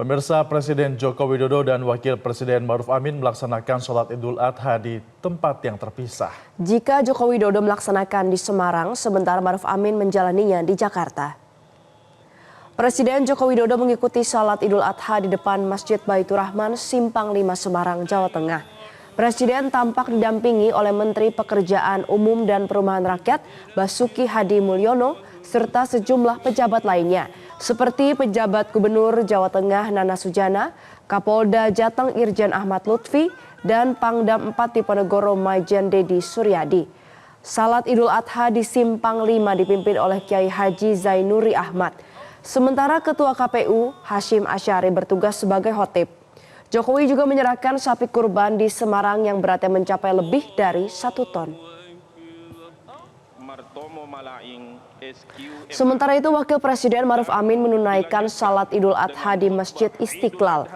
Pemirsa, Presiden Joko Widodo dan Wakil Presiden Ma'ruf Amin melaksanakan sholat Idul Adha di tempat yang terpisah. Jika Joko Widodo melaksanakan di Semarang, sementara Ma'ruf Amin menjalaninya di Jakarta. Presiden Joko Widodo mengikuti sholat Idul Adha di depan Masjid Baitur Rahman, Simpang 5 Semarang, Jawa Tengah. Presiden tampak didampingi oleh Menteri Pekerjaan Umum dan Perumahan Rakyat Basuki Hadi Mulyono serta sejumlah pejabat lainnya seperti pejabat Gubernur Jawa Tengah Nana Sujana, Kapolda Jateng Irjen Ahmad Lutfi, dan Pangdam 4 Diponegoro Majen Dedi Suryadi. Salat Idul Adha di Simpang 5 dipimpin oleh Kiai Haji Zainuri Ahmad. Sementara Ketua KPU Hasyim Asyari bertugas sebagai khotib. Jokowi juga menyerahkan sapi kurban di Semarang yang beratnya mencapai lebih dari 1 ton. Sementara itu, Wakil Presiden Ma'ruf Amin menunaikan salat Idul Adha di Masjid Istiqlal.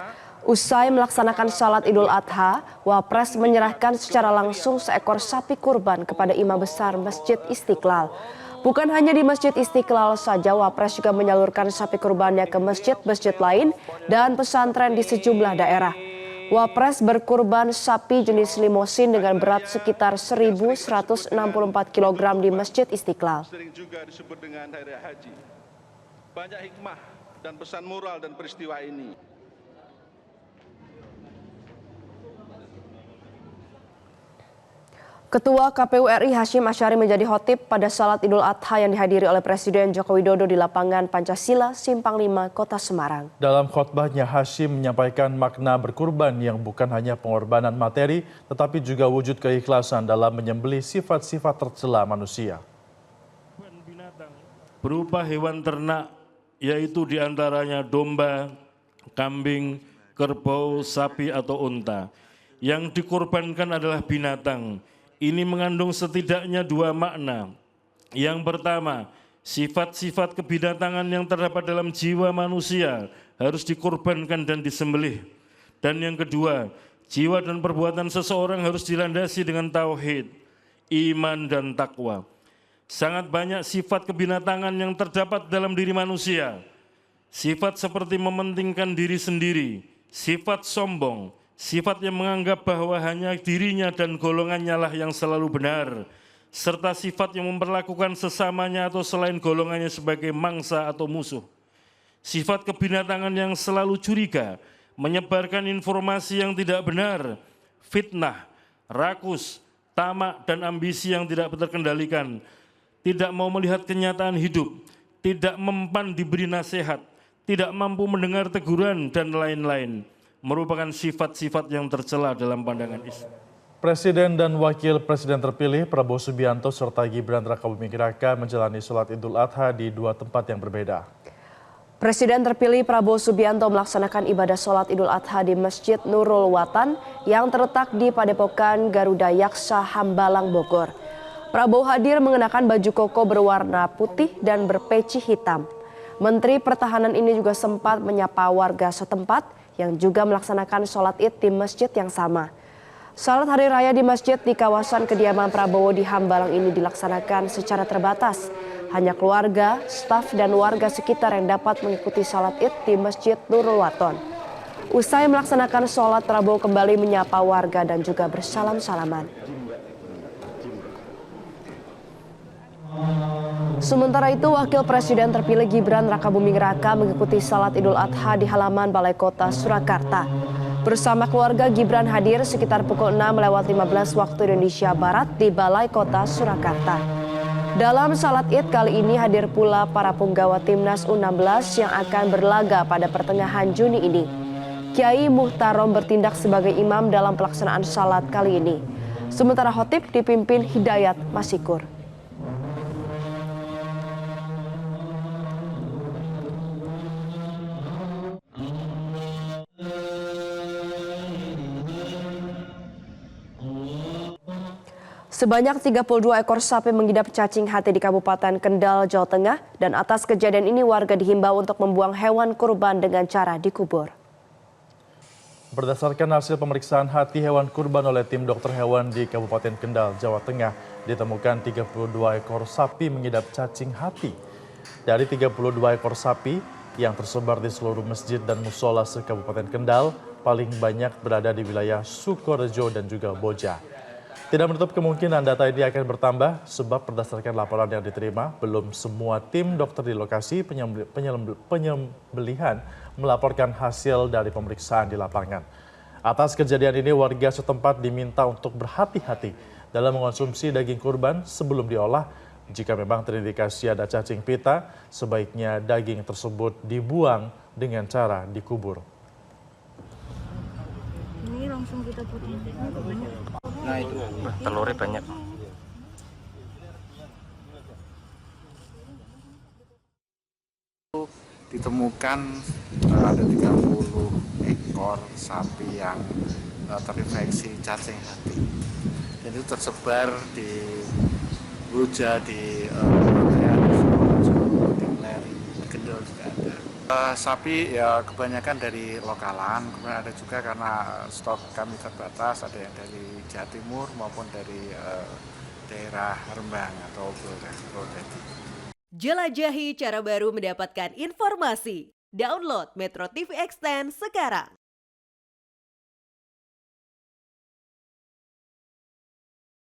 Usai melaksanakan salat Idul Adha, Wapres menyerahkan secara langsung seekor sapi kurban kepada Imam Besar Masjid Istiqlal. Bukan hanya di Masjid Istiqlal saja, Wapres juga menyalurkan sapi kurbannya ke masjid-masjid lain dan pesantren di sejumlah daerah. Wapres berkurban sapi jenis limosin dengan berat sekitar 1.164 kg di Masjid Istiqlal. Sering juga disebut dengan hari haji. Banyak hikmah dan pesan moral dan peristiwa ini. Ketua KPU RI Hasyim Asyari menjadi khotib pada salat Idul Adha yang dihadiri oleh Presiden Joko Widodo di lapangan Pancasila, Simpang 5, Kota Semarang. Dalam khotbahnya, Hasyim menyampaikan makna berkurban yang bukan hanya pengorbanan materi, tetapi juga wujud keikhlasan dalam menyembelih sifat-sifat tercela manusia. Binatang berupa hewan ternak, yaitu diantaranya domba, kambing, kerbau, sapi atau unta. Yang dikorbankan adalah binatang. Ini mengandung setidaknya 2 makna. Yang pertama, sifat-sifat kebinatangan yang terdapat dalam jiwa manusia harus dikorbankan dan disembelih. Dan yang kedua, jiwa dan perbuatan seseorang harus dilandasi dengan tauhid, iman dan takwa. Sangat banyak sifat kebinatangan yang terdapat dalam diri manusia. Sifat seperti mementingkan diri sendiri, sifat sombong, sifat yang menganggap bahwa hanya dirinya dan golongannya lah yang selalu benar, serta sifat yang memperlakukan sesamanya atau selain golongannya sebagai mangsa atau musuh. Sifat kebinatangan yang selalu curiga, menyebarkan informasi yang tidak benar, fitnah, rakus, tamak, dan ambisi yang tidak terkendalikan, tidak mau melihat kenyataan hidup, tidak mempan diberi nasihat, tidak mampu mendengar teguran, dan lain-lain, merupakan sifat-sifat yang tercela dalam pandangan Islam. Presiden dan Wakil Presiden terpilih Prabowo Subianto serta Gibran Rakabuming Raka menjalani sholat Idul Adha di 2 tempat yang berbeda. Presiden terpilih Prabowo Subianto melaksanakan ibadah sholat Idul Adha di Masjid Nurul Watan yang terletak di Padepokan Garuda Yaksa Hambalang, Bogor. Prabowo hadir mengenakan baju koko berwarna putih dan berpeci hitam. Menteri Pertahanan ini juga sempat menyapa warga setempat yang juga melaksanakan sholat id di masjid yang sama. Salat hari raya di masjid di kawasan kediaman Prabowo di Hambalang ini dilaksanakan secara terbatas. Hanya keluarga, staf, dan warga sekitar yang dapat mengikuti salat id di Masjid Nurul Waton. Usai melaksanakan sholat, Prabowo kembali menyapa warga dan juga bersalam-salaman. Sementara itu, Wakil Presiden terpilih Gibran Rakabuming Raka mengikuti salat Idul Adha di halaman Balai Kota Surakarta. Bersama keluarga, Gibran hadir sekitar pukul 6:15 waktu Indonesia Barat di Balai Kota Surakarta. Dalam salat id kali ini hadir pula para punggawa Timnas U16 yang akan berlaga pada pertengahan Juni ini. Kiai Muhtarom bertindak sebagai imam dalam pelaksanaan salat kali ini. Sementara khotib dipimpin Hidayat Masikur. Sebanyak 32 ekor sapi mengidap cacing hati di Kabupaten Kendal, Jawa Tengah, dan atas kejadian ini warga dihimbau untuk membuang hewan kurban dengan cara dikubur. Berdasarkan hasil pemeriksaan hati hewan kurban oleh tim dokter hewan di Kabupaten Kendal, Jawa Tengah, ditemukan 32 ekor sapi mengidap cacing hati. Dari 32 ekor sapi, yang tersebar di seluruh masjid dan musola se-Kabupaten Kendal, paling banyak berada di wilayah Sukorejo dan juga Boja. Tidak menutup kemungkinan data ini akan bertambah sebab berdasarkan laporan yang diterima, belum semua tim dokter di lokasi penyembelihan melaporkan hasil dari pemeriksaan di lapangan. Atas kejadian ini, warga setempat diminta untuk berhati-hati dalam mengonsumsi daging kurban sebelum diolah. Jika memang terindikasi ada cacing pita, sebaiknya daging tersebut dibuang dengan cara dikubur. Ini langsung kita putih. Banyak. Nah itu telurnya banyak. Ditemukan ada 30 ekor sapi yang terinfeksi cacing hati. Dan itu tersebar di Boja, di di Kendal juga ada. Sapi ya kebanyakan dari lokalan, kemudian ada juga karena stok kami terbatas, ada yang dari Jawa Timur maupun dari daerah Rembang atau Purwodadi. Jelajahi cara baru mendapatkan informasi. Download Metro TV Extend sekarang.